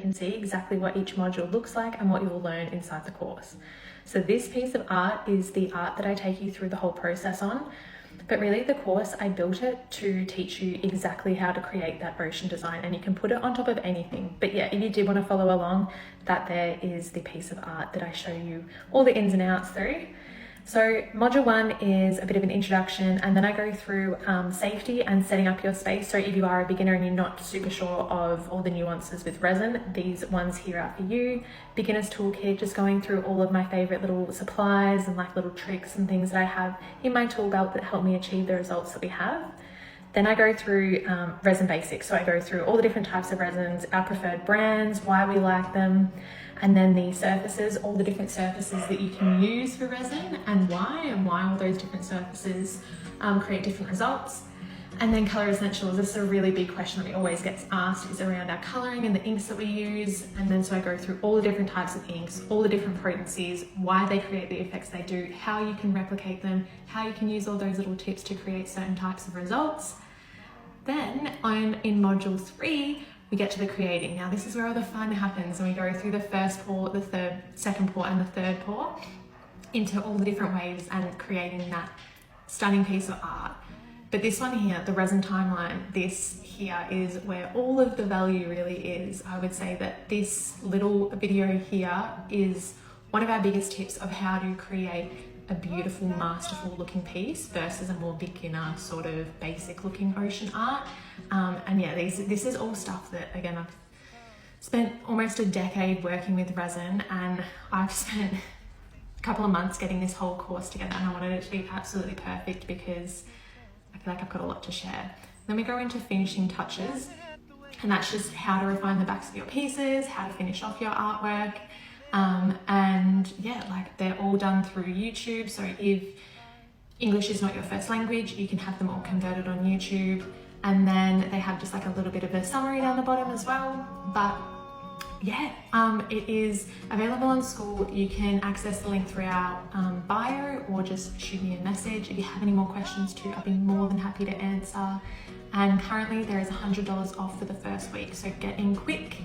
can see exactly what each module looks like and what you will learn inside the course. So this piece of art is the art that I take you through the whole process on, but really the course, I built it to teach you exactly how to create that ocean design, and you can put it on top of anything. But yeah, if you did want to follow along, that there is the piece of art that I show you all the ins and outs through. So module 1 is a bit of an introduction, and then I go through safety and setting up your space. So if you are a beginner and you're not super sure of all the nuances with resin, these ones here are for you. Beginner's toolkit, just going through all of my favorite little supplies and like little tricks and things that I have in my tool belt that help me achieve the results that we have. Then I go through resin basics. So I go through all the different types of resins, our preferred brands, why we like them, and then the surfaces, all the different surfaces that you can use for resin and why all those different surfaces create different results. And then color essentials. This is a really big question that we always get asked, is around our coloring and the inks that we use. And then so I go through all the different types of inks, all the different potencies, why they create the effects they do, how you can replicate them, how you can use all those little tips to create certain types of results. Then in module 3, we get to the creating. Now this is where all the fun happens, and we go through the first pour, the second pour and the third pour into all the different ways and creating that stunning piece of art. But this one here, the resin timeline, this here is where all of the value really is. I would say that this little video here is one of our biggest tips of how to create a beautiful, masterful looking piece versus a more beginner sort of basic looking ocean art. And yeah, this is all stuff that, again, I've spent almost a decade working with resin, and I've spent a couple of months getting this whole course together, and I wanted it to be absolutely perfect because I feel like I've got a lot to share. Then we go into finishing touches, and that's just how to refine the backs of your pieces, how to finish off your artwork. And yeah, like they're all done through YouTube. So if English is not your first language, you can have them all converted on YouTube. And then they have just like a little bit of a summary down the bottom as well. But yeah, it is available on School. You can access the link through our bio, or just shoot me a message if you have any more questions too. I'd be more than happy to answer. And currently there is $100 off for the first week, so get in quick.